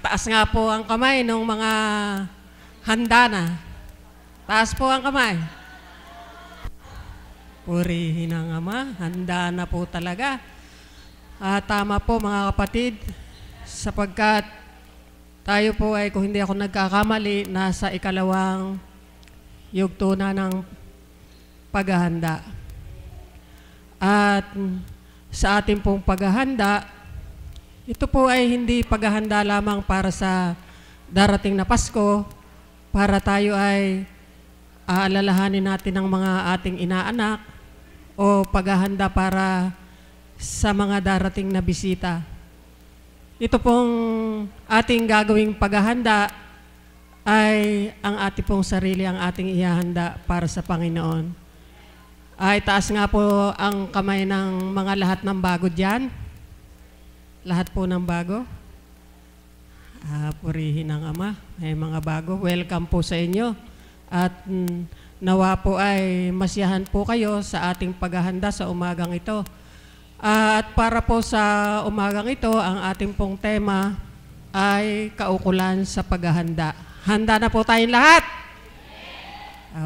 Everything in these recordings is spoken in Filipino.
Taas nga po ang kamay ng mga handa na. Taas po ang kamay. Purihin ang Ama, handa na po talaga. Tama po mga kapatid, sapagkat tayo po ay, kung hindi ako nagkakamali, nasa ikalawang yugto na ng paghahanda. At sa ating pong paghahanda, ito po ay hindi paghahanda lamang para sa darating na Pasko, para tayo ay aalalahanin natin ang mga ating inaanak o paghahanda para sa mga darating na bisita. Ito pong ating gagawing paghahanda ay ang ating pong sarili, ang ating ihahanda para sa Panginoon. Taas nga po ang kamay ng mga lahat ng bago dyan. Lahat po ng bago. Purihin ang Ama. May mga bago. Welcome po sa inyo. At nawa po ay masiyahan po kayo sa ating paghahanda sa umagang ito. At para po sa umagang ito, ang ating pong tema ay kaukulan sa paghahanda. Handa na po tayong lahat?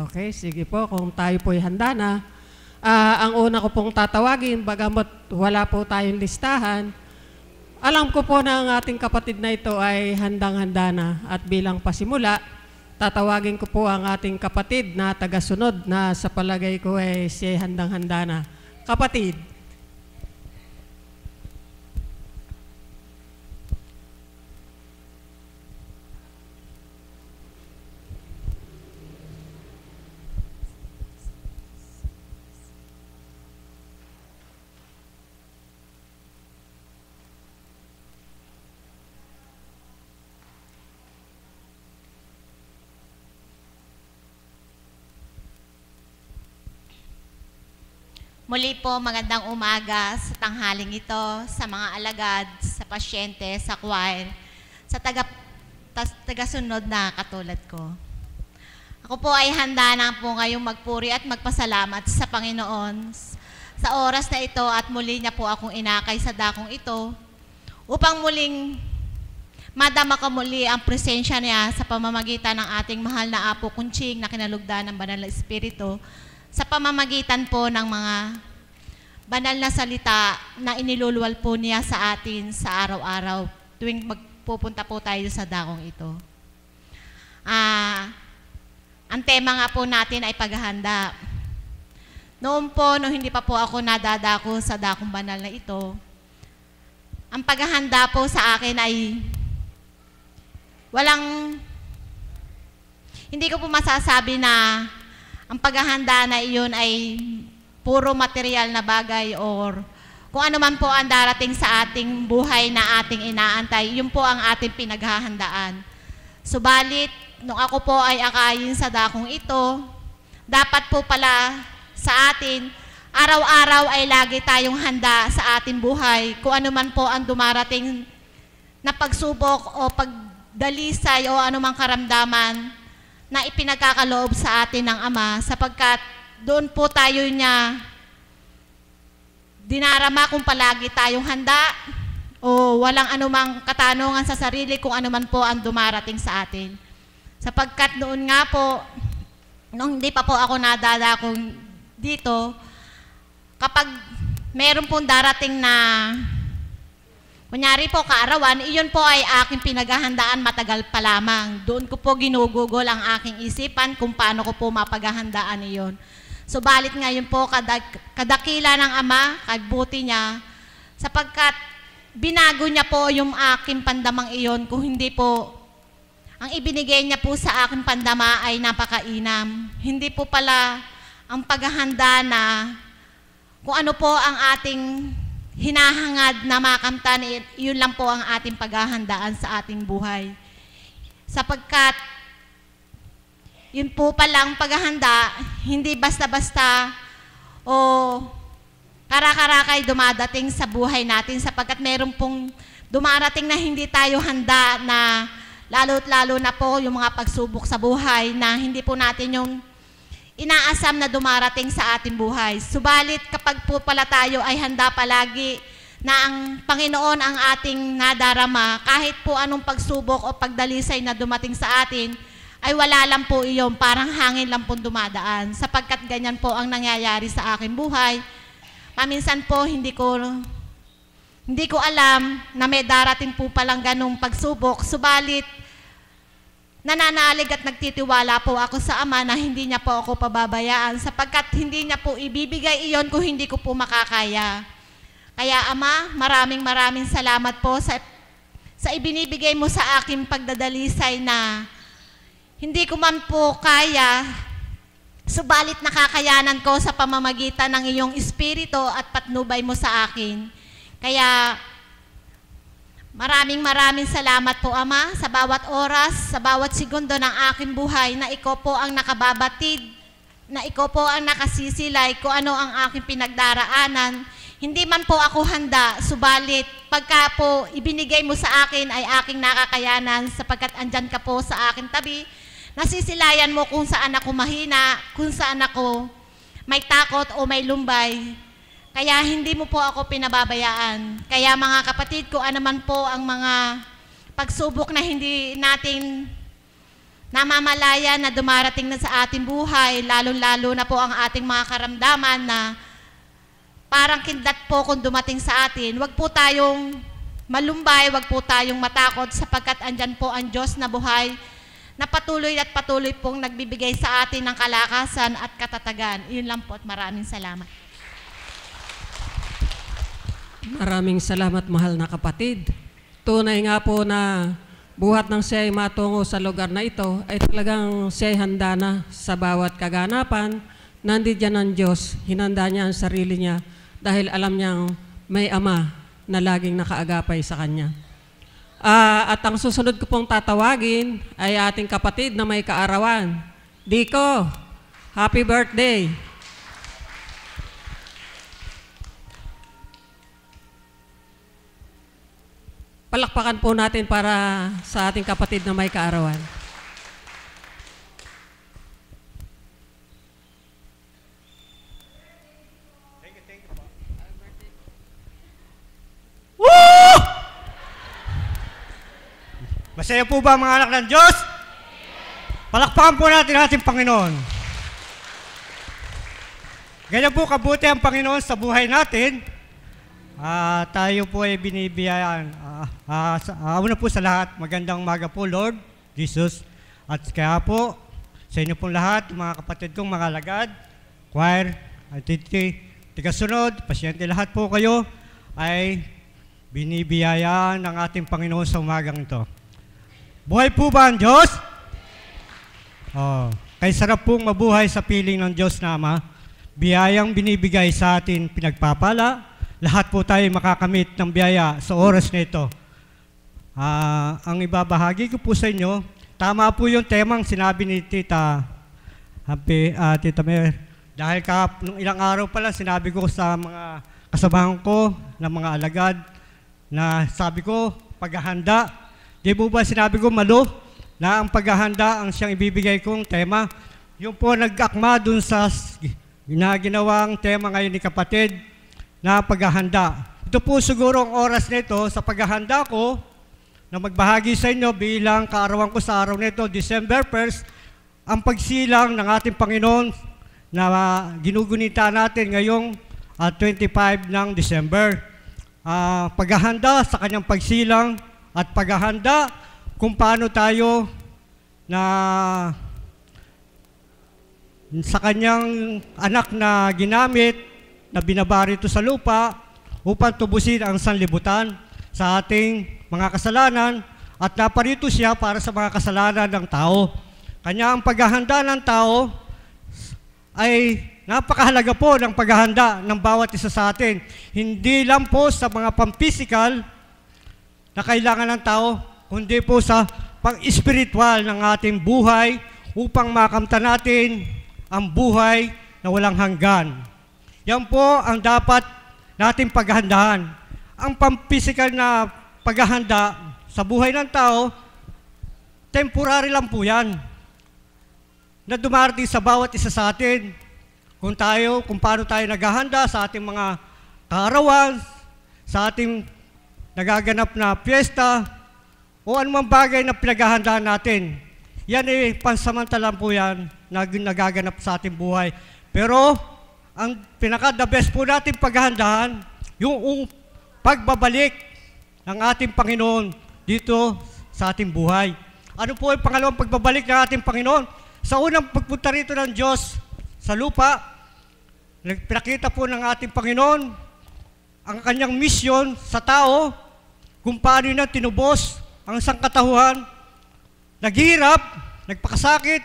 Okay, sige po. Kung tayo po ay handa na, ang una ko pong tatawagin, bagamat wala po tayong listahan, alam ko po na ang ating kapatid na ito ay handang-handa na. At bilang pasimula, tatawagin ko po ang ating kapatid na tagasunod na sa palagay ko ay siya handang-handa na. Kapatid. Muli po, magandang umaga sa tanghaling ito, sa mga alagad, sa pasyente, sa choir, sa tagasunod na katulad ko. Ako po ay handa na po ngayong magpuri at magpasalamat sa Panginoon sa oras na ito at muli niya po akong inakay sa dakong ito upang muling madama ka muli ang presensya niya sa pamamagitan ng ating mahal na Apo Kunching na kinalugdan ng Banal na Espiritu, sa pamamagitan po ng mga banal na salita na iniluluwal po niya sa atin sa araw-araw tuwing magpupunta po tayo sa dakong ito. Ang tema nga po natin ay paghahanda. Noon po, nung hindi pa po ako nadadako sa dakong banal na ito, ang paghahanda po sa akin ay hindi ko po masasabi na ang paghahanda na iyon ay puro material na bagay or kung ano man po ang darating sa ating buhay na ating inaantay, yun po ang ating pinaghahandaan. Subalit, nung ako po ay akayin sa dakong ito, dapat po pala sa atin, araw-araw ay lagi tayong handa sa ating buhay. Kung ano man po ang dumarating na pagsubok o pagdalisay o anumang karamdaman na ipinagkakaloob sa atin ng Ama, sapagkat doon po tayo niya dinarama kung palagi tayong handa o walang anumang katanungan sa sarili kung anuman po ang dumarating sa atin. Sapagkat noon nga po, nung hindi pa po ako nadadakong dito, kapag meron pong darating na kunyari po, kaarawan, iyon po ay aking pinaghahandaan matagal pa lamang. Doon ko po ginugugol ang aking isipan kung paano ko po mapaghahandaan iyon. Subalit ngayon po, kadakila ng Ama, kagbuti niya, sapagkat binago niya po yung aking pandamang iyon. Kung hindi po, ang ibinigay niya po sa aking pandama ay napakainam. Hindi po pala ang paghahanda na kung ano po ang ating hinahangad na makamtan, yun lang po ang ating paghahandaan sa ating buhay. Sapagkat, yun po palang paghahanda, hindi basta-basta o karakarakay dumadating sa buhay natin sapagkat meron pong dumarating na hindi tayo handa na lalo't lalo na po yung mga pagsubok sa buhay na hindi po natin yung inaasam na dumarating sa ating buhay. Subalit kapag po pala tayo ay handa palagi na ang Panginoon ang ating nadarama, kahit po anong pagsubok o pagdalisay na dumating sa atin, ay wala lang po iyon, parang hangin lang po dumadaan. Sapagkat ganyan po ang nangyayari sa aking buhay. Paminsan po hindi ko alam na may darating po palang ganong pagsubok, subalit nananalig at nagtitiwala po ako sa Ama na hindi niya po ako pababayaan sapagkat hindi niya po ibibigay iyon kung hindi ko po makakaya. Kaya Ama, maraming salamat po sa ibinibigay mo sa aking pagdadalisay na hindi ko man po kaya, subalit nakakayanan ko sa pamamagitan ng iyong espiritu at patnubay mo sa akin. Kaya maraming salamat po Ama sa bawat oras, sa bawat segundo ng aking buhay na ikaw po ang nakababatid, na ikaw po ang nakasisilay kung ano ang aking pinagdaraanan. Hindi man po ako handa, subalit pagka po ibinigay mo sa akin ay aking nakakayanan sapagkat andyan ka po sa aking tabi. Nasisilayan mo kung saan ako mahina, kung saan ako may takot o may lumbay. Kaya hindi mo po ako pinababayaan. Kaya mga kapatid, kung ano man po ang mga pagsubok na hindi natin namamalayan na dumarating na sa ating buhay, lalo-lalo na po ang ating mga karamdaman na parang kindat po kung dumating sa atin, wag po tayong malumbay, wag po tayong matakot sapagkat andyan po ang Diyos na buhay na patuloy pong nagbibigay sa atin ng kalakasan at katatagan. Iyon lang po at maraming salamat. Maraming salamat, mahal na kapatid. Tunay nga po na buhat ng siya ay matungo sa lugar na ito ay talagang siya ay handa na sa bawat kaganapan. Nandiyan ang Diyos, hinanda niya ang sarili niya dahil alam niyang may Ama na laging nakaagapay sa Kanya. At ang susunod ko pong tatawagin ay ating kapatid na may kaarawan. Dico, happy birthday! Palakpakan po natin para sa ating kapatid na may kaarawan. Woo! Masaya po ba mga anak ng Diyos? Palakpakan po natin ating Panginoon. Ganyan po kabuti ang Panginoon sa buhay natin. Tayo po ay binibiyayaan. Una po sa lahat, magandang umaga po Lord Jesus. At kaya po, sa inyo pong lahat, mga kapatid kong mga alagad, choir, tigasunod, pasyente lahat po kayo, ay binibiyayaan ng ating Panginoon sa umagang ito. Buhay po ba ang Diyos? Kay sarap pong mabuhay sa piling ng Diyos na Ama. Biyayang binibigay sa atin pinagpapala. Lahat po tayo makakamit ng biyaya sa oras na ito. Ang ibabahagi ko po sa inyo, tama po yung temang sinabi ni Tita Mer. Dahil nung ilang araw pala, sinabi ko sa mga kasamahan ko ng mga alagad na sabi ko, paghahanda. Di po ba sinabi ko malo na ang paghahanda ang siyang ibibigay kong tema? Yung po nag-akma dun sa ginawang tema ngayon ni kapatid na paghahanda. Ito po siguro ang oras nito sa paghahanda ko na magbahagi sa inyo bilang kaarawan ko sa araw nito, December 1st, ang pagsilang ng ating Panginoon na ginugunita natin ngayong 25 ng December. Paghahanda sa kanyang pagsilang at paghahanda kung paano tayo na sa kanyang anak na ginamit na binabari ito sa lupa upang tubusin ang sanlibutan sa ating mga kasalanan at naparito siya para sa mga kasalanan ng tao. Kanya ang paghahanda ng tao ay napakahalaga po ng paghahanda ng bawat isa sa atin. Hindi lang po sa mga pampisikal na kailangan ng tao, kundi po sa pang-espiritual ng ating buhay upang makamta natin ang buhay na walang hanggan. Yan po ang dapat nating paghahandaan. Ang pampisikal na paghahanda sa buhay ng tao, temporary lang po yan na dumarating sa bawat isa sa atin. Kung paano tayo naghahanda sa ating mga kaarawan, sa ating nagaganap na piyesta o anumang bagay na pinaghahandaan natin. Yan ay pansamantala po yan na nagaganap sa ating buhay. Pero ang pinaka-the best po natin paghahandaan, yung pagbabalik ng ating Panginoon dito sa ating buhay. Ano po yung pangalawang pagbabalik ng ating Panginoon? Sa unang pagpunta rito ng Diyos sa lupa, pinakita po ng ating Panginoon ang kanyang misyon sa tao, kung paano niya tinubos ang sangkatauhan, naghihirap, nagpakasakit,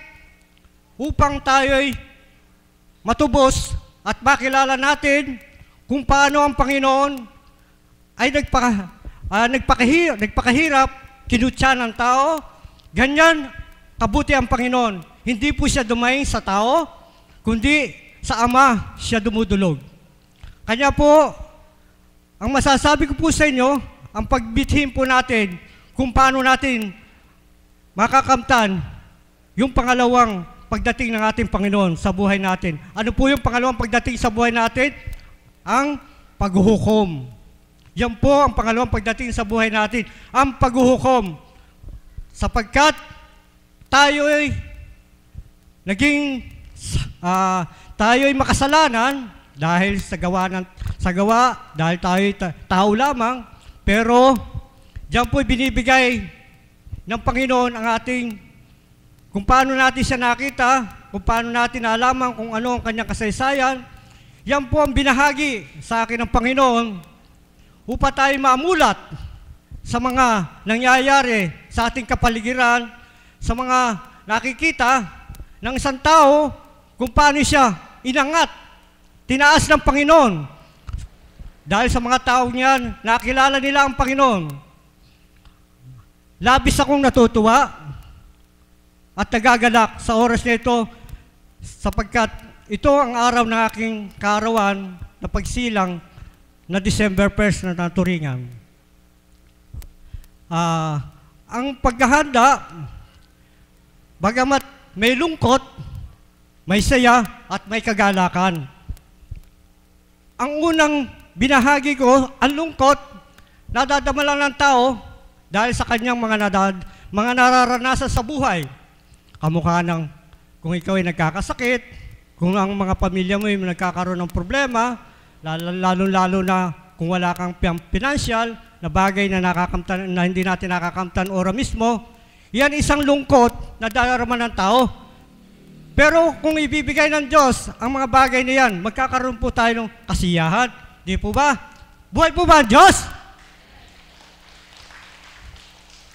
upang tayo'y matubos at makilala natin kung paano ang Panginoon ay nagpakahirap, kinutya ng tao. Ganyan kabuti ang Panginoon. Hindi po siya dumaing sa tao, kundi sa Ama siya dumudulog. Kanya po, ang masasabi ko po sa inyo, ang pagbithin po natin kung paano natin makakamtan yung pangalawang pagdating ng ating Panginoon sa buhay natin. Ano po yung pangalawang pagdating sa buhay natin? Ang paghuhukom. Yan po ang pangalawang pagdating sa buhay natin, ang paghuhukom. Sapagkat tayo'y tayo'y makasalanan dahil sa gawa, dahil tayo'y tao lamang, pero diyan po'y binibigay ng Panginoon ang ating, kung paano natin siya nakita, kung paano natin nalaman kung ano ang kanyang kasaysayan. Yan po ang binahagi sa akin ng Panginoon upang tayo mamulat sa mga nangyayari sa ating kapaligiran, sa mga nakikita ng isang tao kung paano siya inangat, tinaas ng Panginoon. Dahil sa mga tao niyan, nakilala nila ang Panginoon. Labis akong natutuwa at nagagalak sa oras na ito sapagkat ito ang araw ng aking kaarawan na pagsilang na December 1st na naturingan. Ang paghahanda, bagamat may lungkot, may saya at may kagalakan. Ang unang binahagi ko, ang lungkot, nadadama lang ng tao dahil sa kanyang mga nararanasan sa buhay. Kamukha ng kung ikaw ay nagkakasakit, kung ang mga pamilya mo ay nagkakaroon ng problema, lalo-lalo na kung wala kang pinansyal, na bagay na hindi natin nakakamtan ora mismo, yan isang lungkot na darama ng tao. Pero kung ibibigay ng Diyos ang mga bagay na yan, magkakaroon po tayo ng kasiyahan. Di po ba? Buhay po ba ang Diyos?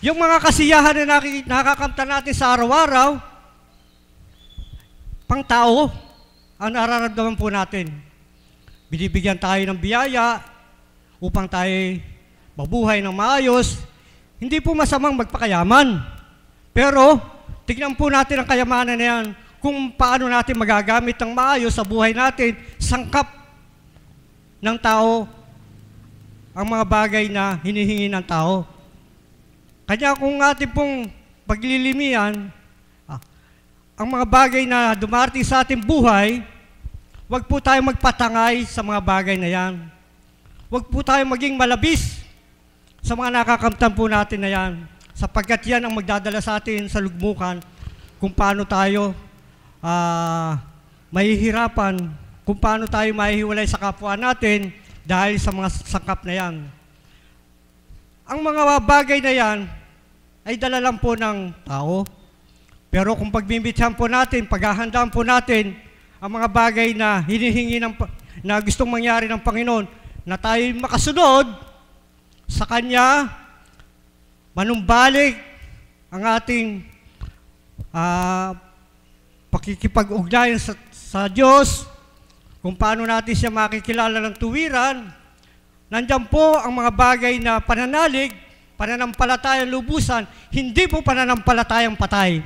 Yung mga kasiyahan na nakakamtan natin sa araw-araw, pang tao, ang nararamdaman po natin. Binibigyan tayo ng biyaya upang tayo mabuhay ng maayos. Hindi po masamang magpakayaman. Pero, tignan po natin ang kayamanan na yan kung paano natin magagamit ng maayos sa buhay natin, sangkap ng tao ang mga bagay na hinihingi ng tao. Kanya kung ating pong paglilimian, ang mga bagay na dumarating sa ating buhay, huwag po tayo magpatangay sa mga bagay na yan. Huwag po tayo maging malabis sa mga nakakamtan po natin na yan, sapagkat yan ang magdadala sa atin sa lugmukan kung paano tayo mahihirapan, kung paano tayo mahihiwalay sa kapwa natin dahil sa mga sangkap na yan. Ang mga bagay na yan ay dala lang po ng tao. Pero kung pagbimbithan po natin, paghahandaan po natin ang mga bagay na hinihingi na gustong mangyari ng Panginoon, na tayo makasunod sa Kanya, manumbalik ang ating pakikipag-ugnayan sa Diyos, kung paano natin siya makikilala ng tuwiran. Nandiyan po ang mga bagay na pananalig, pananampalatayang lubusan, hindi po pananampalatayang patay.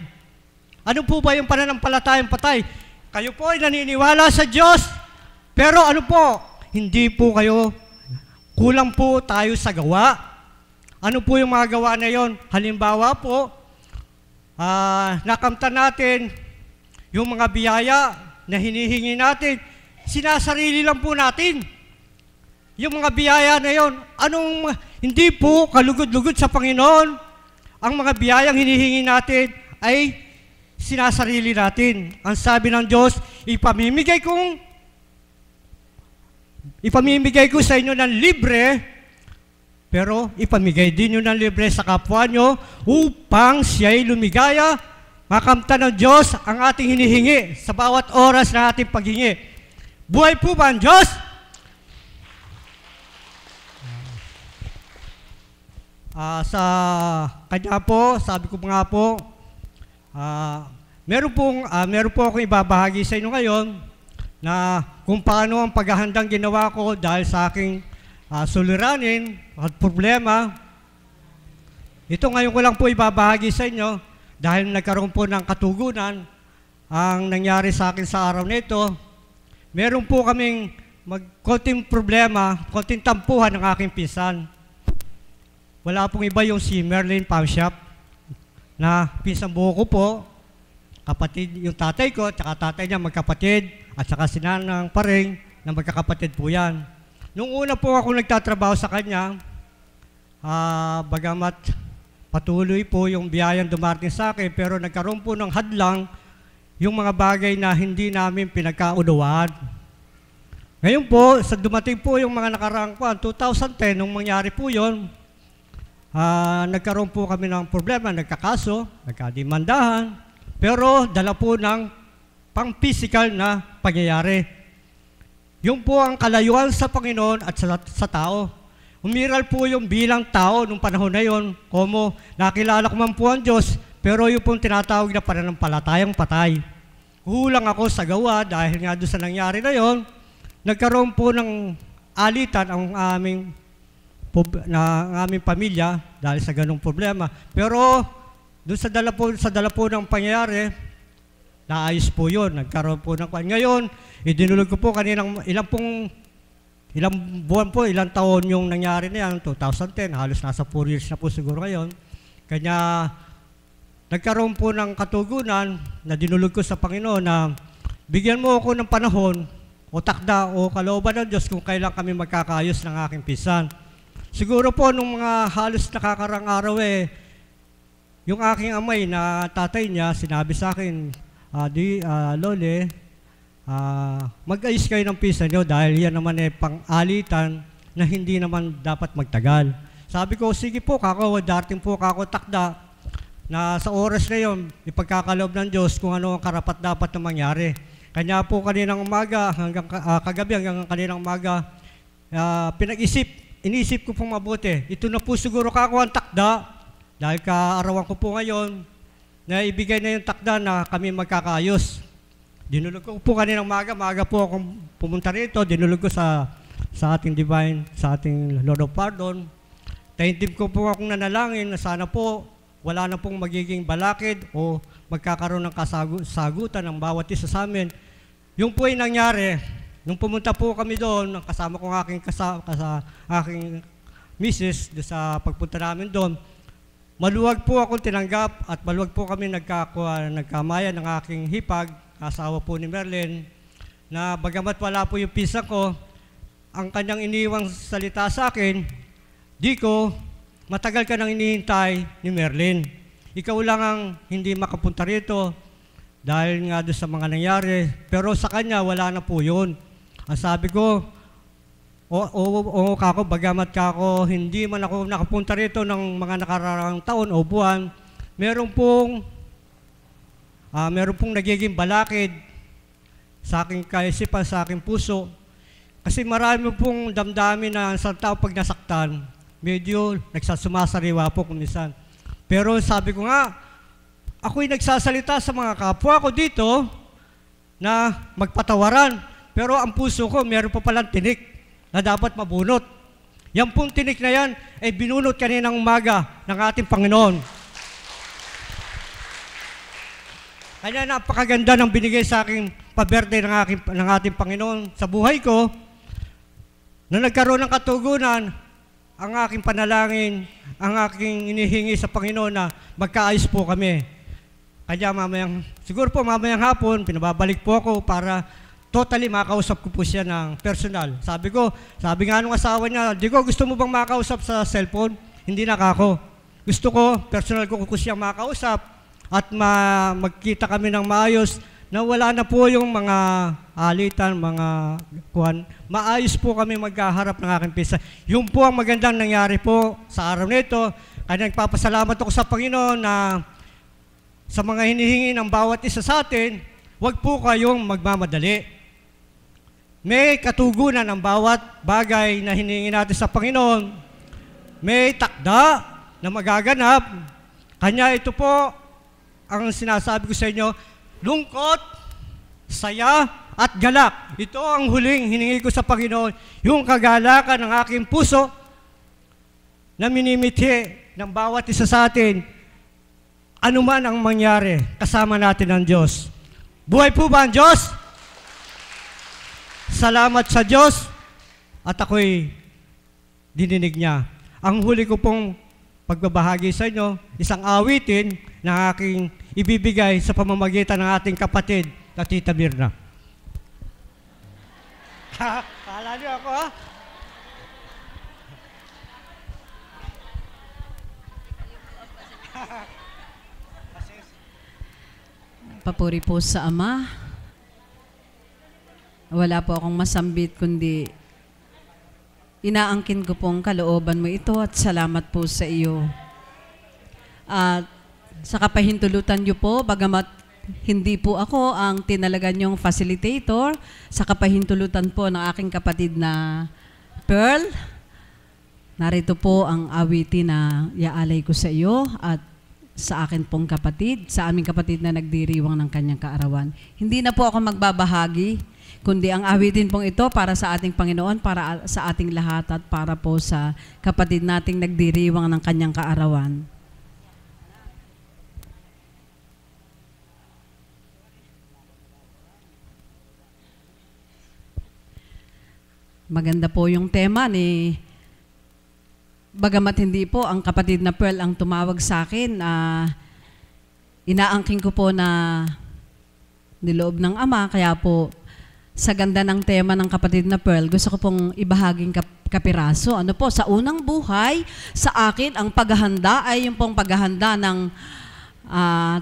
Ano po ba yung pananampalatayang patay? Kayo po ay naniniwala sa Diyos, pero ano po, hindi po kayo, kulang po tayo sa gawa. Ano po yung mga gawa na yon? Halimbawa po, nakamtan natin yung mga biyaya na hinihingi natin, sinasarili lang po natin. yung mga biyaya na yon, hindi po kalugod-lugod sa Panginoon. Ang mga biyayang hinihingi natin ay sinasarili natin. Ang sabi ng Diyos, ipamimigay ko sa inyo ng libre, pero ipamigay din nyo ng libre sa kapwa nyo upang siya'y lumigaya. Makamtan ng Diyos ang ating hinihingi sa bawat oras na ating paghingi. Buhay po ba ang Diyos? Sa kanya po, sabi ko nga po, meron po akong ibabahagi sa inyo ngayon na kung paano ang paghahandang ginawa ko dahil sa aking suliranin at problema. Ito ngayon ko lang po ibabahagi sa inyo dahil nagkaroon po ng katugunan ang nangyari sa akin sa araw na ito. Meron po kaming konting problema, konting tampuhan ng aking pinsan. Wala pong iba yung si Merlin Pamshop na pinsan buo ko po, kapatid yung tatay ko, at saka tatay niya magkapatid, at saka si Nanang Paring na magkakapatid po yan. Nung una po ako nagtatrabaho sa kanya, bagamat patuloy po yung biyayang dumarating sa akin, pero nagkaroon po ng hadlang yung mga bagay na hindi namin pinagkaunawaan. Ngayon po, sa dumating po yung mga nakaraang 2010, nung mangyari po yun, nagkaroon po kami ng problema, nagkakaso, nagkadimandahan, pero dala po ng pang-physical na pangyayari. Yung po ang kalayuan sa Panginoon at sa tao. Umiral po yung bilang tao nung panahon na yon, como nakilala ko man po ang Diyos, pero yung pong tinatawag na pananampalatayang patay. Hulang ako sa gawa dahil nga doon sa nangyari na yon, nagkaroon po ng alitan ang aming pamilya dahil sa ganung problema. Pero doon sa dala po ng pangyayari, naayos po yun. Nagkaroon po ng ngayon, idinulog ko po kaninang ilang buwan po, ilang taon yung nangyari na yan, 2010, halos nasa 4 years na po siguro ngayon. Kanya nagkaroon po ng katugunan na dinulog ko sa Panginoon na bigyan mo ako ng panahon o takda o kalooban ng Diyos kung kailan kami magkakaayos ng aking pinsan. Siguro po nung mga halos nakakarang araw yung aking amay na tatay niya sinabi sa akin, Lole, mag-ayos kayo ng pinsan nyo dahil yan naman pang-alitan na hindi naman dapat magtagal. Sabi ko, sige po, darating po kako takda na sa oras na yun, ipagkakaloob ng Diyos kung ano ang karapat dapat na mangyari. Kanya po kaninang umaga, hanggang kagabi, hanggang kaninang umaga, inisip ko pong mabuti. Ito na po siguro kako ang takda dahil kaarawan ko po ngayon na ibigay na yung takda na kami magkakaayos. Dinulog ko po kaninang maaga po akong pumunta rito, dinulog ko sa ating divine, sa ating Lord of Pardon. Taintib ko po akong nanalangin na sana po wala na pong magiging balakid o magkakaroon ng kasagutan ng bawat isa sa amin. Yung po ay nangyari, nung pumunta po kami doon, kasama ko ang aking misis doon sa pagpunta namin doon, maluwag po akong tinanggap at maluwag po kami nagkamaya ng aking hipag, asawa po ni Merlin, na bagamat wala po yung pinsan ko, ang kanyang iniwang salita sa akin, Dico, matagal ka nang inihintay ni Merlin. Ikaw lang ang hindi makapunta rito dahil nga doon sa mga nangyari. Pero sa kanya, wala na po yun. Ang sabi ko, kako, bagamat kako, hindi man ako nakapunta rito ng mga nakararang taon o buwan, meron pong nagiging balakid sa aking kaisipan, sa aking puso. Kasi marami pong damdamin na sa tao pag nasaktan, medyo sumasariwa po kung minsan. Pero sabi ko nga, ako'y nagsasalita sa mga kapwa ko dito na magpatawaran. Pero ang puso ko, meron pa palang tinik na dapat mabunot. Yan pong tinik na yan ay binunot kaninang umaga ng ating Panginoon. Kaya napakaganda ng binigay sa aking paberde ng ating Panginoon sa buhay ko. Na nagkaroon ng katugunan, ang aking panalangin, ang aking inihingi sa Panginoon na magkaayos po kami. Kaya siguro po mamayang hapon, pinababalik po ako para totally makausap ko po siya ng personal. Sabi nga nung asawa niya, Digo, gusto mo bang makausap sa cellphone? Hindi na kako. Gusto ko, personal ko siya makausap at magkita kami ng maayos na wala na po yung mga alitan, mga kuwan. Maayos po kami magkaharap ng aking pisa. Yung po ang magandang nangyari po sa araw nito. Kaya nagpapasalamat ako sa Panginoon na sa mga hinihingi ng bawat isa sa atin, huwag po kayong magmamadali. May katugunan ang bawat bagay na hinihingi natin sa Panginoon. May takda na magaganap. Kanya ito po ang sinasabi ko sa inyo, lungkot, saya, at galak. Ito ang huling hiningi ko sa Panginoon, yung kagalakan ng aking puso na minimithi ng bawat isa sa atin. Ano man ang mangyari, kasama natin ang Diyos. Buhay po ba ang Diyos? Salamat sa Diyos at ako'y dininig niya. Ang huli ko pong pagbabahagi sa inyo, isang awitin na aking ibibigay sa pamamagitan ng ating kapatid na Tita Mirna. Kala niyo ako, ha? Papuri po sa Ama. Wala po akong masambit kundi inaangkin ko pong kalooban mo ito at salamat po sa iyo. At sa kapahintulutan niyo po, bagamat hindi po ako ang tinalagan yung facilitator, sa kapahintulutan po ng aking kapatid na Pearl, narito po ang awitin na iaalay ko sa iyo at sa akin pong kapatid, sa aming kapatid na nagdiriwang ng kanyang kaarawan. Hindi na po ako magbabahagi, kundi ang awitin pong ito para sa ating Panginoon, para sa ating lahat at para po sa kapatid nating nagdiriwang ng kanyang kaarawan. Maganda po yung tema ni bagamat hindi po ang kapatid na Pearl ang tumawag sa akin, inaangking ko po na niloob ng Ama, kaya po sa ganda ng tema ng kapatid na Pearl, gusto ko pong ibahaging kapiraso. Ano po, sa unang buhay, sa akin, ang paghahanda ay yung pong paghahanda ng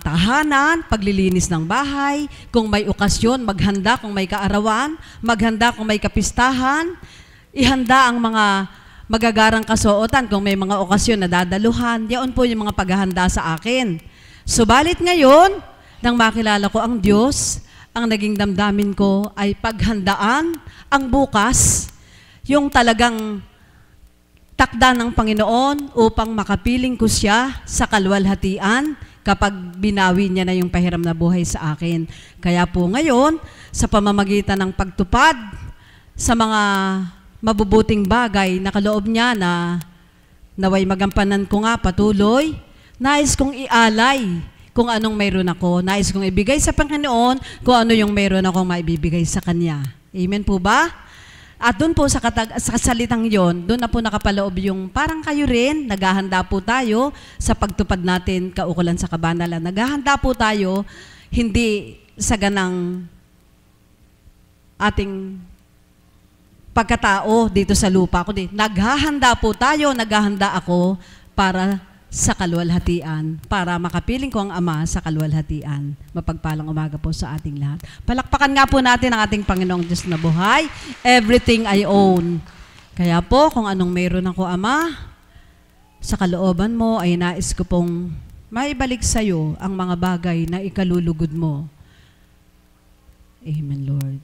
tahanan, paglilinis ng bahay, kung may okasyon, maghanda kung may kaarawan, maghanda kung may kapistahan, ihanda ang mga magagarang kasuotan kung may mga okasyon na dadaluhan. Yaon po yung mga paghahanda sa akin. Subalit ngayon, nang makilala ko ang Diyos, ang naging damdamin ko ay paghandaan ang bukas, yung talagang takda ng Panginoon upang makapiling ko siya sa kaluwalhatian kapag binawi niya na yung pahiram na buhay sa akin. Kaya po ngayon, sa pamamagitan ng pagtupad sa mga mabubuting bagay na kaloob niya na naway magampanan ko nga patuloy, nais kong ialay kung anong mayroon ako. Nais kong ibigay sa Panginoon kung ano yung mayroon akong maibibigay sa Kanya. Amen po ba? At doon po sa salitang yon, doon na po nakapaloob yung parang kayo rin, naghahanda po tayo sa pagtupad natin kaukulan sa kabanalan. Naghahanda po tayo, hindi sa ganang ating pagkatao dito sa lupa. Kundi naghahanda po tayo, naghahanda ako para sa kaluwalhatian, para makapiling ko ang Ama sa kaluwalhatian. Mapagpalang umaga po sa ating lahat. Palakpakan nga po natin ang ating Panginoong Diyos na buhay. Everything I own. Kaya po, kung anong mayroon ako, Ama, sa kalooban mo ay nais ko pong maibalik sa iyo ang mga bagay na ikalulugod mo. Amen, Lord.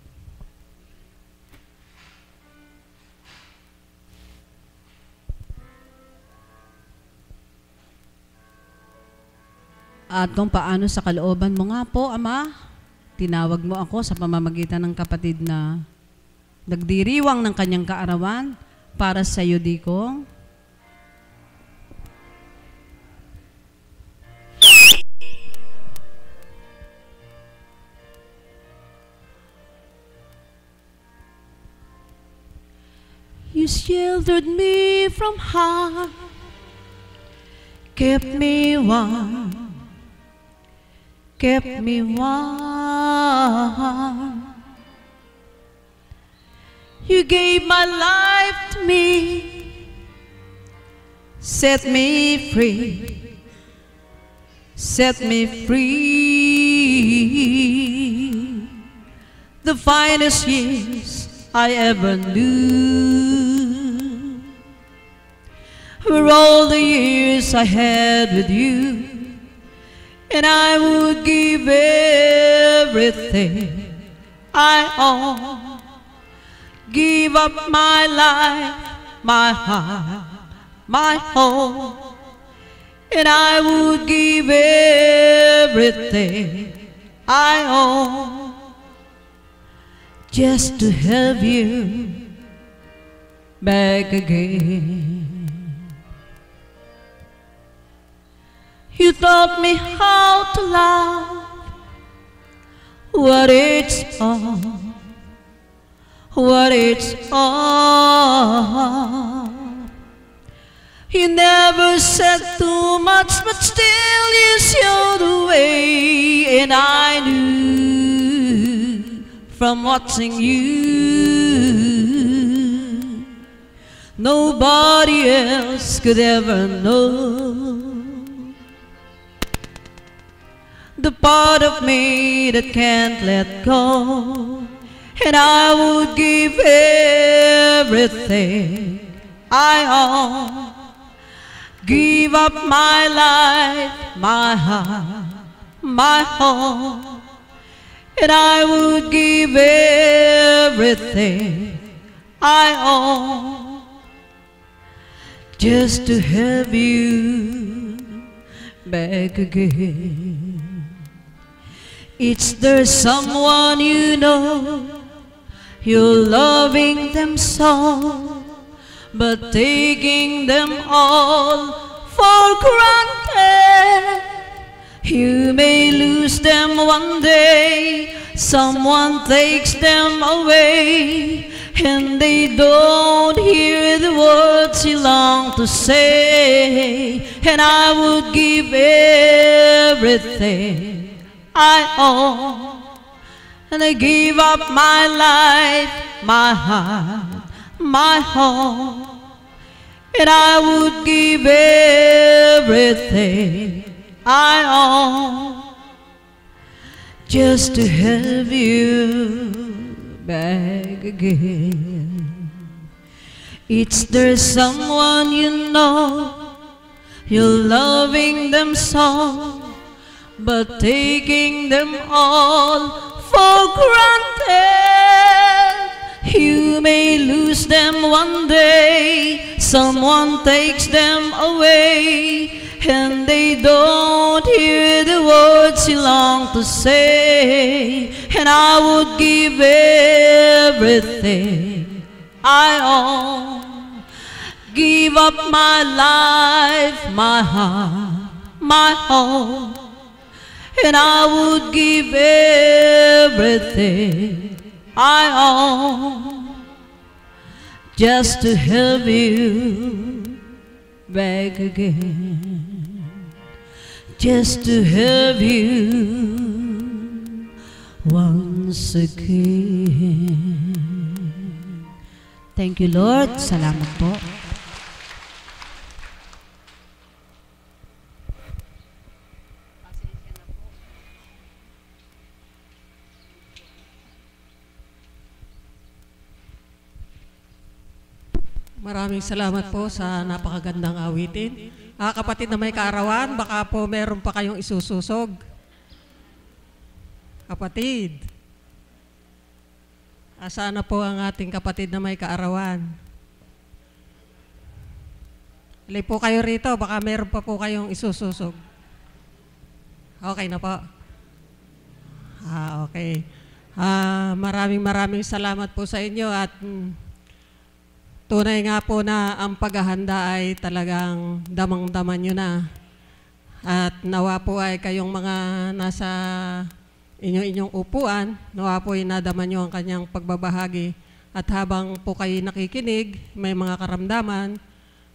At kung paano sa kalooban mo nga po, Ama, tinawag mo ako sa pamamagitan ng kapatid na nagdiriwang ng kanyang kaarawan para sa iyo, Dikong. You sheltered me from harm, kept me warm, kept me warm. You gave my life to me, set me free, set me free. The finest years I ever knew were all the years I had with you, and I would give everything I own, give up my life, my heart, my home, and I would give everything I own just to have you back again. You taught me how to love, what it's all, what it's all. You never said too much, but still you showed the way, and I knew from watching you, nobody else could ever know the part of me that can't let go, and I would give everything I own, give up my life, my heart, my home, and I would give everything I own just to have you back again. Is there someone you know, you're loving them so, but taking them all for granted? You may lose them one day, someone takes them away, and they don't hear the words you long to say, and I would give everything I own, and I give up my life, my heart, my home, and I would give everything I own just to have you back again. Is there someone you know, you're loving them so, but taking them all for granted? You may lose them one day, someone takes them away, and they don't hear the words you long to say, and I would give everything I own, give up my life, my heart, my home, and I would give everything I own just to have you back again, just to have you once again. Thank you, Lord. Salamat po. Maraming salamat po sa napakagandang awitin. Kapatid na may kaarawan, baka po meron pa kayong isususog. Kapatid. Asana po ang ating kapatid na may kaarawan. Ilay po kayo rito, baka meron pa po kayong isususog. Okay na po. Okay. Maraming salamat po sa inyo at tunay nga po na ang paghahanda ay talagang damang-daman nyo na. At nawa po ay kayong mga nasa inyong upuan, nawa po ay nadaman nyo ang kanyang pagbabahagi. At habang po kayo nakikinig, may mga karamdaman,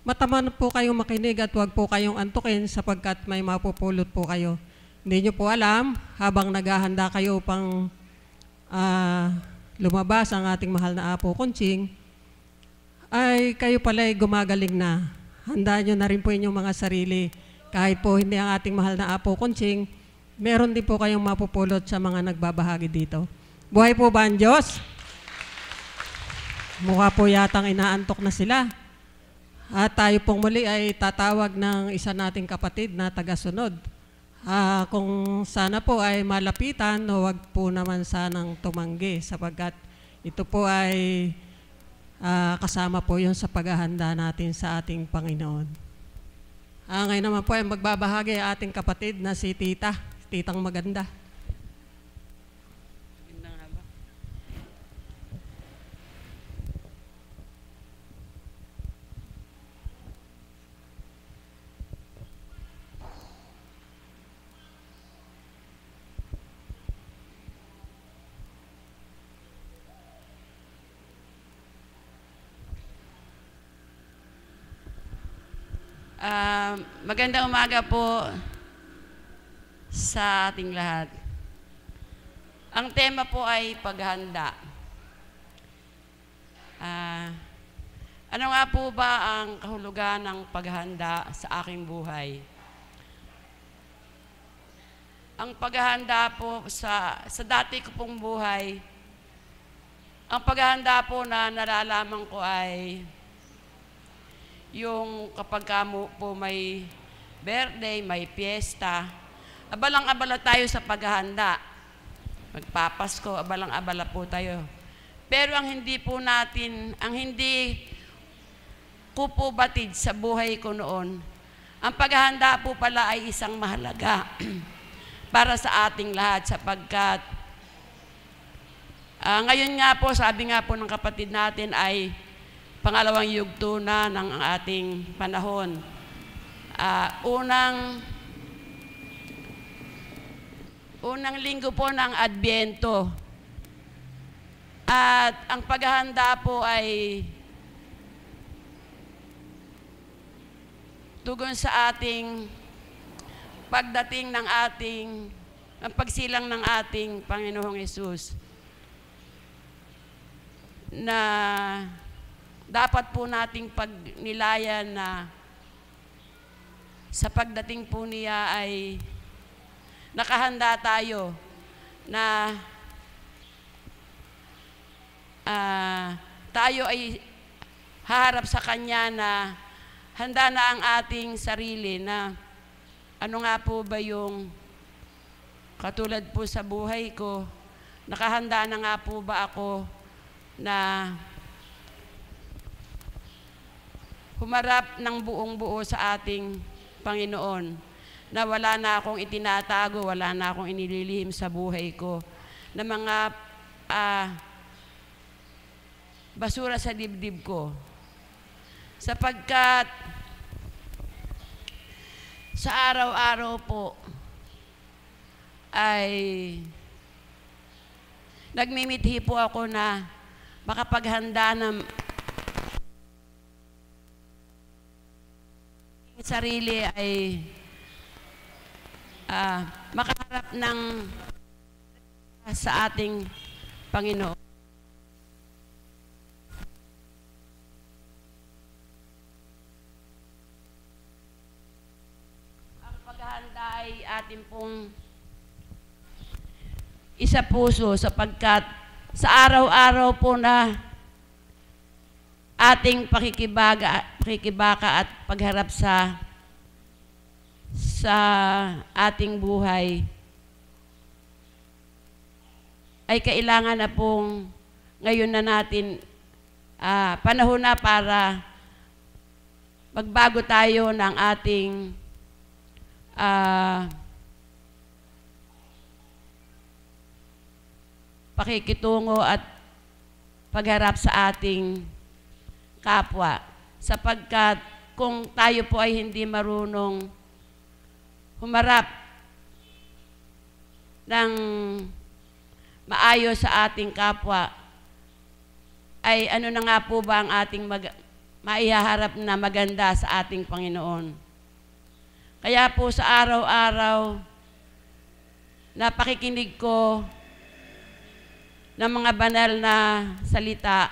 mataman po kayong makinig at huwag po kayong antukin sapagkat may mapupulot po kayo. Hindi nyo po alam, habang naghahanda kayo pang lumabas ang ating mahal na Apo Kunching, ay kayo pala'y gumagaling na. Handaan nyo na rin po inyong mga sarili. Kahit po hindi ang ating mahal na Apo Kunching, meron din po kayong mapupulot sa mga nagbabahagi dito. Buhay po ba ang Diyos? Mukha po yatang inaantok na sila. At tayo pong muli ay tatawag ng isa nating kapatid na tagasunod. Kung sana po ay malapitan, huwag po naman sanang tumanggi sapagkat ito po ay kasama po yun sa paghahanda natin sa ating Panginoon. Ngayon naman po ay magbabahagi ating kapatid na si Titang Maganda. Magandang umaga po sa ating lahat. Ang tema po ay paghahanda. Ano nga po ba ang kahulugan ng paghahanda sa aking buhay? Ang paghahanda po sa dati ko pong buhay, ang paghahanda po na nalalaman ko ay yung kapag po may birthday, may piyesta, abalang-abala tayo sa paghahanda. Magpapasko, abalang-abala po tayo. Pero ang hindi ko po batid sa buhay ko noon, ang paghahanda po pala ay isang mahalaga para sa ating lahat sapagkat ngayon nga po, sabi nga po ng kapatid natin ay pangalawang yugto na ng ating panahon. Unang linggo po ng Adbyento. At ang paghahanda po ay tugon sa ating pagdating ng ang pagsilang ng ating Panginoong Hesus na dapat po nating pagnilayan na sa pagdating po niya ay nakahanda tayo na tayo ay haharap sa Kanya na handa na ang ating sarili na ano nga po ba yung katulad po sa buhay ko, nakahanda na nga po ba ako na humarap ng buong buo sa ating Panginoon, na wala na akong itinatago, wala na akong inililihim sa buhay ko, na mga basura sa dibdib ko. Sapagkat sa araw-araw po ay nagmimithi po ako na makapaghanda ng sarili ay makaharap ng sa ating Panginoon. Ang paghahanda ay ating pong isa puso sapagkat sa araw-araw po na ating pakikibaka at pagharap sa ating buhay ay kailangan na pong ngayon na natin panahon na para magbago tayo ng ating pakikitungo at pagharap sa ating kapwa. Sapagkat kung tayo po ay hindi marunong humarap ng maayos sa ating kapwa, ay ano na nga po ba ang ating maihaharap na maganda sa ating Panginoon. Kaya po sa araw-araw na pakikinig ko ng mga banal na salita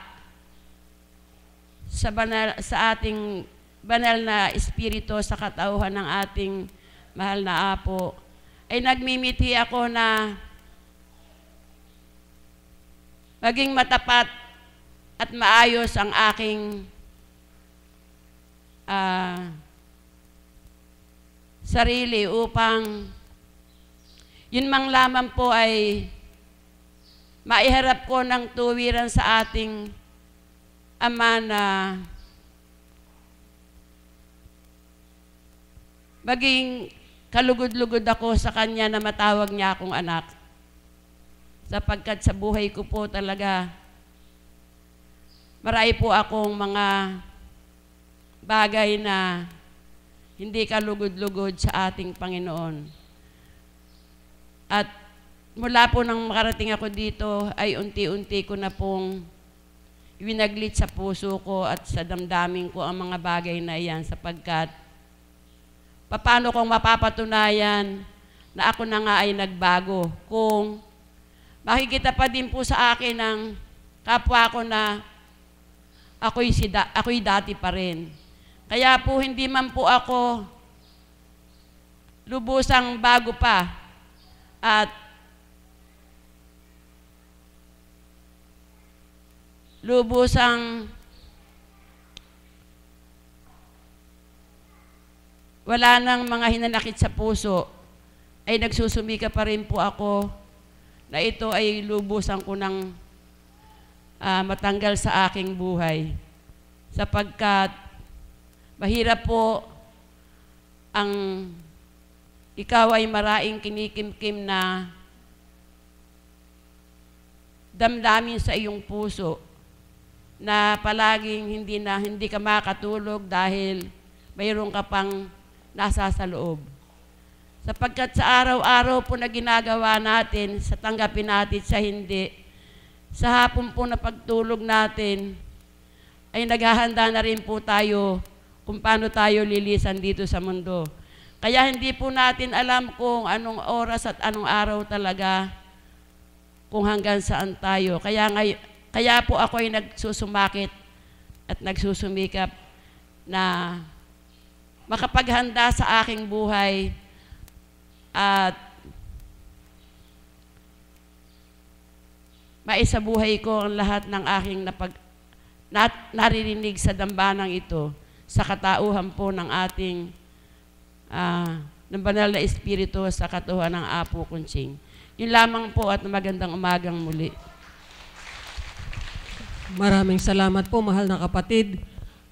sa ating banal na espiritu sa katauhan ng ating mahal na Apo, ay nagmimiti ako na maging matapat at maayos ang aking sarili upang yun mang lamang po ay maiharap ko ng tuwiran sa ating Ama na maging kalugod-lugod ako sa Kanya na matawag niya akong anak. Sapagkat sa buhay ko po talaga, marami po akong mga bagay na hindi kalugod-lugod sa ating Panginoon. At mula po nang makarating ako dito, ay unti-unti ko na pong winaglit sa puso ko at sa damdamin ko ang mga bagay na iyan sapagkat paano kung mapapatunayan na ako na nga ay nagbago kung makikita pa din po sa akin ng kapwa ko na ako'y dati pa rin. Kaya po hindi man po ako lubusang bago pa at lubusang wala nang mga hinanakit sa puso, ay nagsusumika pa rin po ako na ito ay lubusan ko ng matanggal sa aking buhay. Sapagkat mahirap po ang ikaw ay maraing kinikimkim na damdamin sa iyong puso na palaging hindi ka makatulog dahil mayroon ka pang nasa sa loob. Sapagkat sa araw-araw po na ginagawa natin, sa tanggapin natin sa hindi, sa hapon po na pagtulog natin, ay naghahanda na rin po tayo kung paano tayo lilisan dito sa mundo. Kaya hindi po natin alam kung anong oras at anong araw talaga kung hanggang saan tayo. Kaya po ako ay nagsusumakit at nagsusumikap na makapaghanda sa aking buhay at maisabuhay ko ang lahat ng aking naririnig sa dambanang ito sa katauhan po ng ating ng banal na espiritu sa katuhan ng Apo Kunching. Yun lamang po at magandang umagang muli. Maraming salamat po, mahal na kapatid.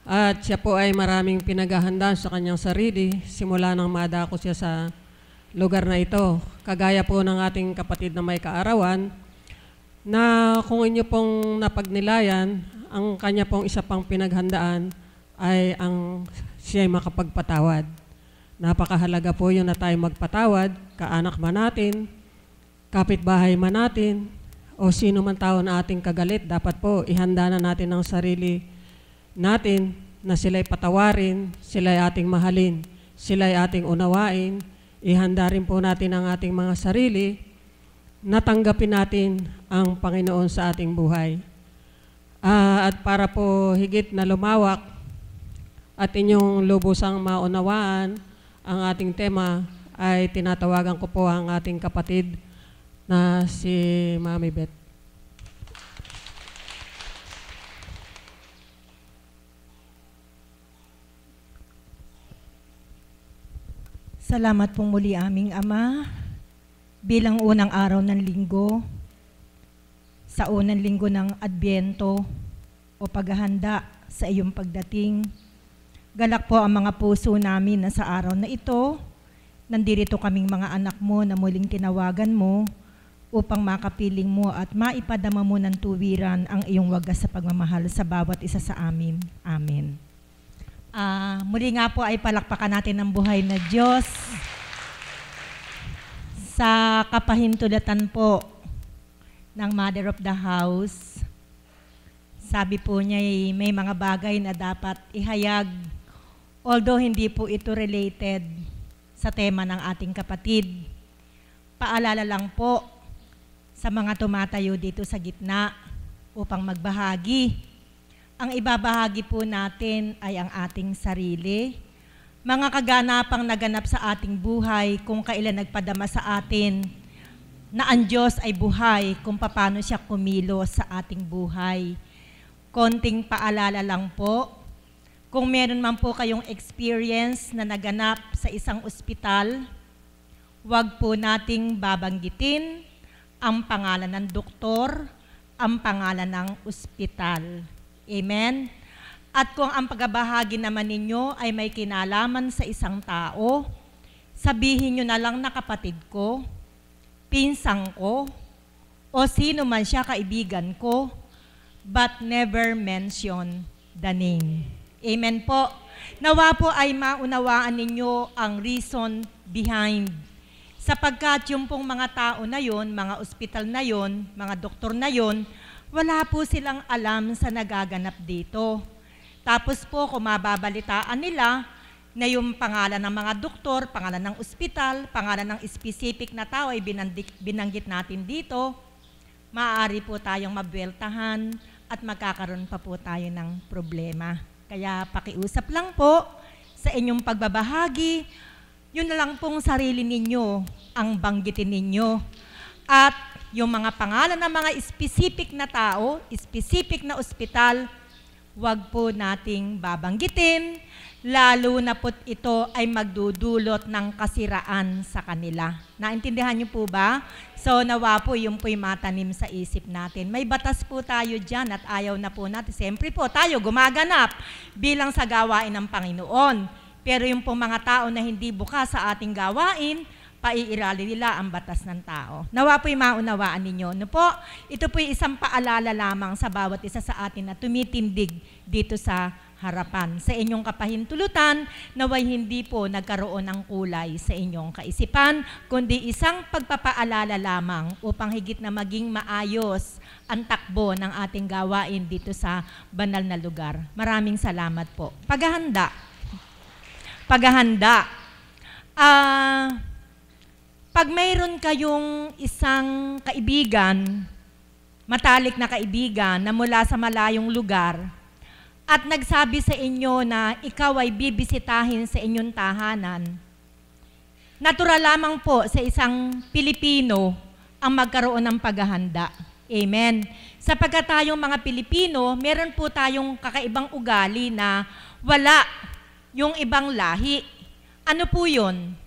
At siya po ay maraming pinaghahandaan sa kanyang sarili simula nang madako siya sa lugar na ito. Kagaya po ng ating kapatid na may kaarawan, na kung inyo pong napagnilayan, ang kanya pong isa pang pinaghandaan ay ang siya ay makapagpatawad. Napakahalaga po yun na tayo magpatawad, kaanak man natin, kapitbahay man natin, o sino man tao na ating kagalit, dapat po ihanda na natin ang sarili natin na sila'y patawarin, sila'y ating mahalin, sila'y ating unawain. Ihanda rin po natin ang ating mga sarili na tanggapin natin ang Panginoon sa ating buhay. At para po higit na lumawak at inyong lubusang maunawaan ang ating tema, ay tinatawagan ko po ang ating kapatid na si Mami Beth. Salamat pong muli aming Ama, bilang unang araw ng linggo, sa unang linggo ng Adbyento o paghahanda sa iyong pagdating. Galak po ang mga puso namin na sa araw na ito, nandirito kaming mga anak mo na muling tinawagan mo upang makapiling mo at maipadama mo ng tuwiran ang iyong wagas sa pagmamahal sa bawat isa sa amin. Amen. Muli nga po ay palakpakan natin ang buhay na Diyos. Sa kapahintulatan po ng Mother of the House, sabi po niya may mga bagay na dapat ihayag, although hindi po ito related sa tema ng ating kapatid. Paalala lang po, sa mga tumatayo dito sa gitna upang magbahagi. Ang ibabahagi po natin ay ang ating sarili, mga kaganapang naganap sa ating buhay kung kailan nagpadama sa atin na ang Diyos ay buhay kung paano siya kumilos sa ating buhay. Konting paalala lang po, kung meron man po kayong experience na naganap sa isang ospital, huwag po nating babanggitin ang pangalan ng doktor, ang pangalan ng ospital. Amen? At kung ang pagbabahagi naman ninyo ay may kinalaman sa isang tao, sabihin nyo na lang na kapatid ko, pinsang ko, o sino man siya, kaibigan ko, but never mention the name. Amen po. Nawa po ay maunawaan ninyo ang reason behind. Sapagkat yung pong mga tao na yon, mga ospital na yon, mga doktor na yon, wala po silang alam sa nagaganap dito. Tapos po kung mababalitaan nila na yung pangalan ng mga doktor, pangalan ng ospital, pangalan ng specific na tao ay binanggit natin dito, maaari po tayong mabweltahan at magkakaroon pa po tayo ng problema. Kaya pakiusap lang po sa inyong pagbabahagi, yun na lang pong sarili ninyo ang banggitin ninyo. At yung mga pangalan ng mga specific na tao, specific na ospital, huwag po nating babanggitin, lalo na po ito ay magdudulot ng kasiraan sa kanila. Naintindihan niyo po ba? So nawa po yung po'y matanim sa isip natin. May batas po tayo dyan at ayaw na po natin. Siyempre po tayo gumaganap bilang sa gawain ng Panginoon. Pero yung po mga tao na hindi bukas sa ating gawain, paiirali nila ang batas ng tao. Nawa po'y maunawaan ninyo. No po, ito po'y isang paalala lamang sa bawat isa sa atin na tumitindig dito sa harapan. Sa inyong kapahintulutan, naway hindi po nagkaroon ng kulay sa inyong kaisipan, kundi isang pagpapaalala lamang upang higit na maging maayos ang takbo ng ating gawain dito sa banal na lugar. Maraming salamat po. Paghahanda. Pag mayroon kayong isang kaibigan, matalik na kaibigan na mula sa malayong lugar, at nagsabi sa inyo na ikaw ay bibisitahin sa inyong tahanan, natural lamang po sa isang Pilipino ang magkaroon ng paghahanda. Amen. Sapagkat tayong mga Pilipino, meron po tayong kakaibang ugali na wala yung ibang lahi. Ano po yun?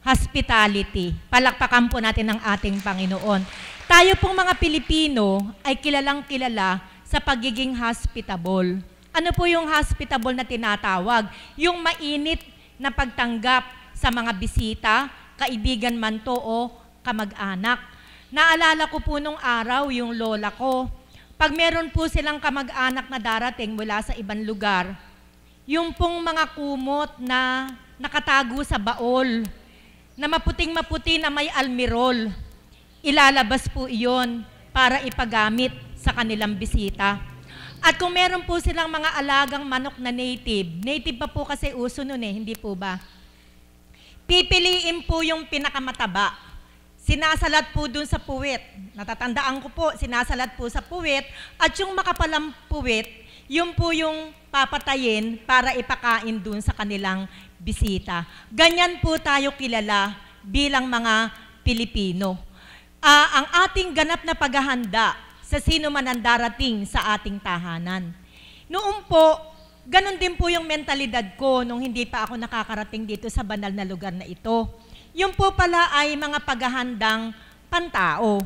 Hospitality. Palakpakan po natin ang ating Panginoon. Tayo pong mga Pilipino ay kilalang kilala sa pagiging hospitable. Ano po yung hospitable na tinatawag? Yung mainit na pagtanggap sa mga bisita, kaibigan man to o kamag-anak. Naalala ko po nung araw yung lola ko. Pag meron po silang kamag-anak na darating mula sa ibang lugar, yung pong mga kumot na nakatago sa baol, na maputing-maputi na may almirol, ilalabas po iyon para ipagamit sa kanilang bisita. At kung meron po silang mga alagang manok na native pa po kasi uso nun hindi po ba? Pipiliin po yung pinakamataba. Sinasalat po dun sa puwit. Natatandaan ko po, sinasalat po sa puwit. At yung makapalang puwit, yun po yung papatayin para ipakain dun sa kanilang bisita. Ganyan po tayo kilala bilang mga Pilipino. Ang ating ganap na paghahanda sa sino man ang darating sa ating tahanan. Noon po, ganun din po yung mentalidad ko nung hindi pa ako nakakarating dito sa banal na lugar na ito. Yung po pala ay mga paghahandang pantao,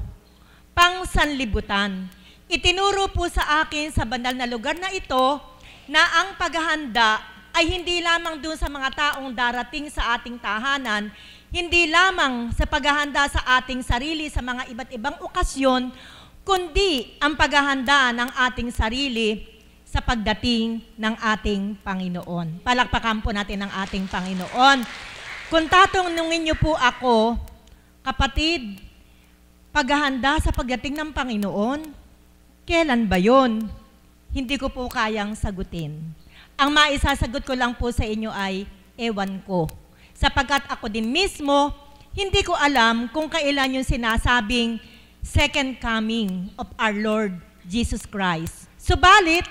pang sanlibutan. Itinuro po sa akin sa banal na lugar na ito na ang paghahanda ay hindi lamang dun sa mga taong darating sa ating tahanan, hindi lamang sa paghahanda sa ating sarili sa mga iba't ibang okasyon, kundi ang paghahanda ng ating sarili sa pagdating ng ating Panginoon. Palakpakan po natin ang ating Panginoon. Kung tatanungin niyo po ako, kapatid, paghahanda sa pagdating ng Panginoon, kailan ba yon? Hindi ko po kayang sagutin. Ang maisasagot ko lang po sa inyo ay, ewan ko. Sapagkat ako din mismo, hindi ko alam kung kailan yung sinasabing second coming of our Lord Jesus Christ. Subalit,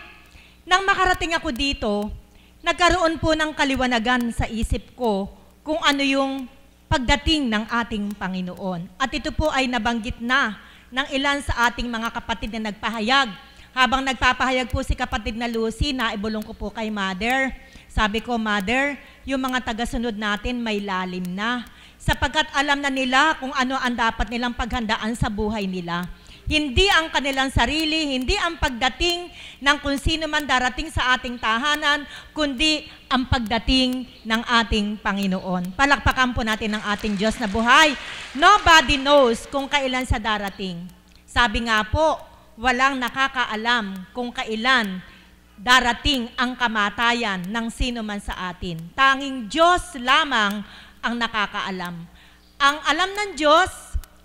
nang makarating ako dito, nagkaroon po ng kaliwanagan sa isip ko kung ano yung pagdating ng ating Panginoon. At ito po ay nabanggit na ng ilan sa ating mga kapatid na nagpahayag. Habang nagpapahayag po si kapatid na Lucy, naibulong ko po kay Mother. Sabi ko, Mother, yung mga tagasunod natin may lalim na. Sapagkat alam na nila kung ano ang dapat nilang paghandaan sa buhay nila. Hindi ang kanilang sarili, hindi ang pagdating ng kung sino man darating sa ating tahanan, kundi ang pagdating ng ating Panginoon. Palakpakan po natin ang ating Diyos na buhay. Nobody knows kung kailan siya darating. Sabi nga po, walang nakakaalam kung kailan darating ang kamatayan ng sino man sa atin. Tanging Diyos lamang ang nakakaalam. Ang alam ng Diyos,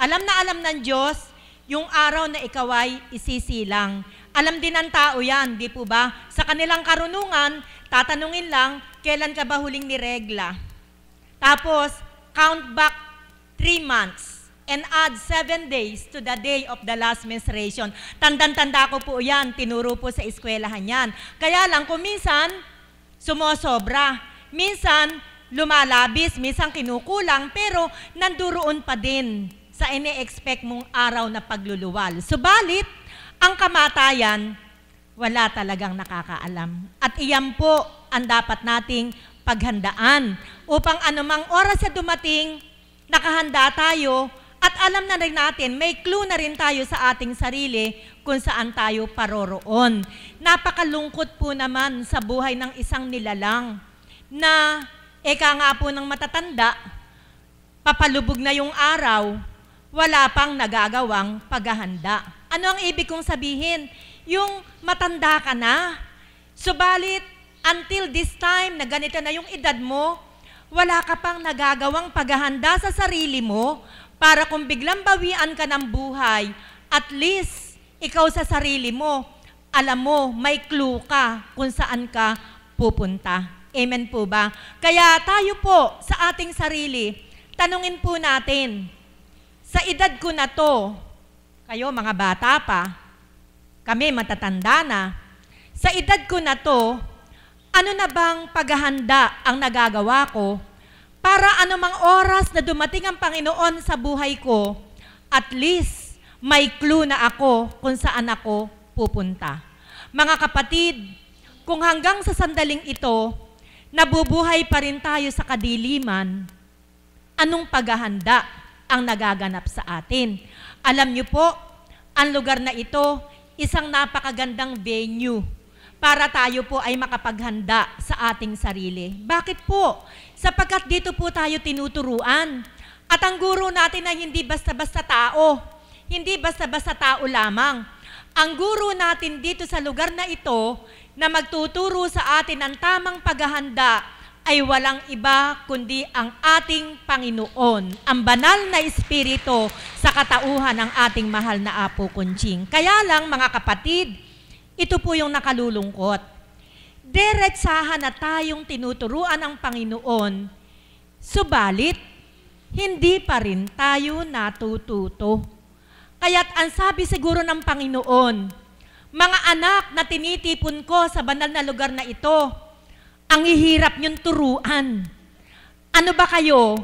alam ng Diyos, yung araw na ikaw ay isisilang. Alam din ng tao yan, di po ba? Sa kanilang karunungan, tatanungin lang, kailan ka ba huling niregla? Tapos, count back 3 months and add 7 days to the day of the last menstruation. Tandang-tanda ko po yan, tinuro po sa eskwelahan yan. Kaya lang, kung minsan, sumosobra. Minsan, lumalabis, minsan kinukulang, pero nanduroon pa din sa ine-expect mong araw na pagluluwal. Subalit, ang kamatayan, wala talagang nakakaalam. At iyan po ang dapat nating paghandaan upang anumang oras na dumating, nakahanda tayo at alam na rin natin, may clue na rin tayo sa ating sarili kung saan tayo paroroon. Napakalungkot po naman sa buhay ng isang nilalang na eka nga po ng matatanda, papalubog na yung araw, wala pang nagagawang paghahanda. Ano ang ibig kong sabihin? Yung matanda ka na, subalit until this time na ganito na yung edad mo, wala ka pang nagagawang paghahanda sa sarili mo para kung biglang bawian ka ng buhay, at least ikaw sa sarili mo, alam mo, may clue ka kung saan ka pupunta. Amen po ba? Kaya tayo po sa ating sarili, tanungin po natin, sa edad ko na to, kayo mga bata pa, kami matatanda na, sa edad ko na to, ano na bang paghahanda ang nagagawa ko para anumang oras na dumating ang Panginoon sa buhay ko, at least may clue na ako kung saan ako pupunta. Mga kapatid, kung hanggang sa sandaling ito, nabubuhay pa rin tayo sa kadiliman, anong paghahanda ang nagaganap sa atin? Alam niyo po, ang lugar na ito, isang napakagandang venue para tayo po ay makapaghanda sa ating sarili. Bakit po? Sapagkat dito po tayo tinuturuan. At ang guro natin ay hindi basta-basta tao. Hindi basta-basta tao lamang. Ang guro natin dito sa lugar na ito na magtuturo sa atin ng tamang paghahanda ay walang iba kundi ang ating Panginoon, ang banal na Espiritu sa katauhan ng ating mahal na Apo Kunching. Kaya lang mga kapatid, ito po yung nakalulungkot. Diretsahan na tayong tinuturuan ng Panginoon, subalit hindi pa rin tayo natututo. Kaya't ang sabi siguro ng Panginoon, mga anak na tinitipon ko sa banal na lugar na ito, ang hihirap niyong turuan. Ano ba kayo?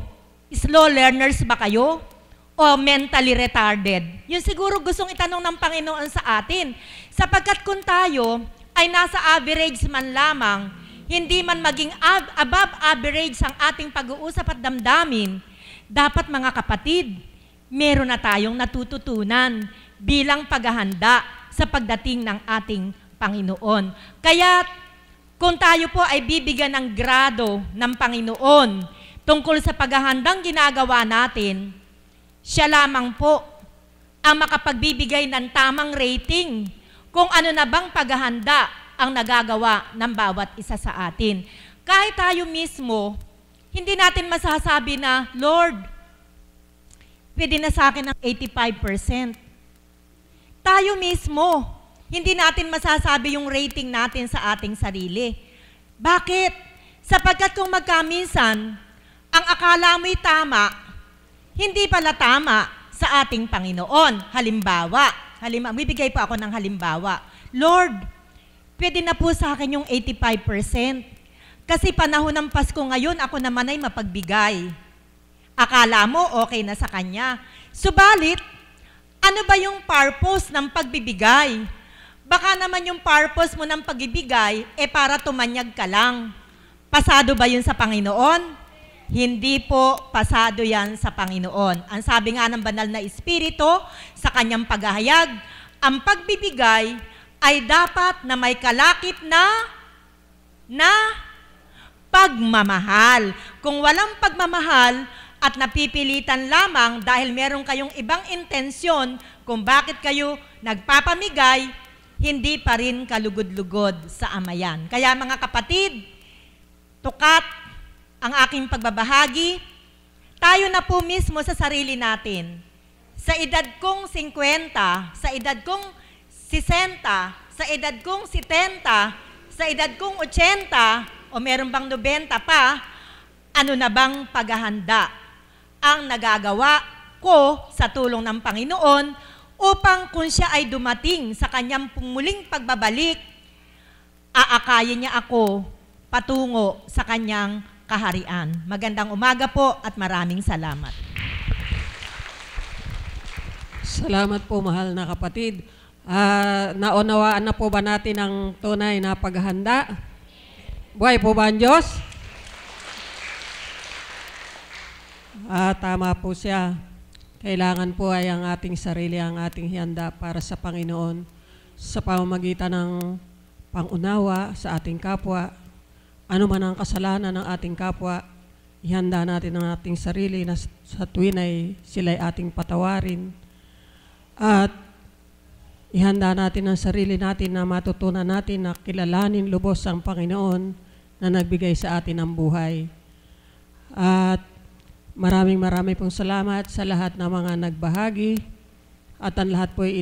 Slow learners ba kayo? O mentally retarded? Yun siguro gustong itanong ng Panginoon sa atin. Sapagkat kung tayo ay nasa average man lamang, hindi man maging above average ang ating pag-uusap at damdamin, dapat mga kapatid, meron na tayong natututunan bilang paghahanda sa pagdating ng ating Panginoon. Kaya kung tayo po ay bibigyan ng grado ng Panginoon tungkol sa paghahandang ginagawa natin, siya lamang po ang makapagbibigay ng tamang rating kung ano na bang paghahanda ang nagagawa ng bawat isa sa atin. Kahit tayo mismo, hindi natin masasabi na, Lord, pwede na sa akin ang 85%. Tayo mismo, hindi natin masasabi yung rating natin sa ating sarili. Bakit? Sapagkat kung magkaminsan, ang akala mo'y tama, hindi pala tama sa ating Panginoon. Halimbawa, bibigay po ako ng halimbawa. Lord, pwede na po sa akin yung 85%. Kasi panahon ng Pasko ngayon, ako naman ay mapagbigay. Akala mo okay na sa Kanya. Subalit, ano ba yung purpose ng pagbibigay? Baka naman yung purpose mo ng pagbibigay para tumanyag ka lang. Pasado ba yun sa Panginoon? Hindi po pasado yan sa Panginoon. Ang sabi nga ng banal na Espiritu sa kanyang paghahayag, ang pagbibigay ay dapat na may kalakip na pagmamahal. Kung walang pagmamahal at napipilitan lamang dahil meron kayong ibang intensyon kung bakit kayo nagpapamigay, hindi pa rin kalugod-lugod sa amayan. Kaya mga kapatid, tukat ang aking pagbabahagi, tayo na po mismo sa sarili natin. Sa edad kong 50, sa edad kong 60, sa edad kong 70, sa edad kong 80, o meron bang 90 pa, ano na bang paghahanda ang nagagawa ko sa tulong ng Panginoon upang kung siya ay dumating sa kanyang muling pagbabalik, aakayin niya ako patungo sa kanyang kaharian. Magandang umaga po at maraming salamat. Salamat po, mahal na kapatid. Naunawaan na po ba natin ang tunay na paghahanda? Buhay po ba ang Diyos? Tama po siya. Kailangan po ay ang ating sarili, ang ating handa para sa Panginoon sa pamamagitan ng pangunawa sa ating kapwa. Ano man ang kasalanan ng ating kapwa, ihanda natin ang ating sarili na sa tuwin ay sila'y ating patawarin. At ihanda natin ang sarili natin na matutunan natin na kilalanin lubos ang Panginoon na nagbigay sa atin ng buhay. At maraming pong salamat sa lahat ng mga nagbahagi at ang lahat po ay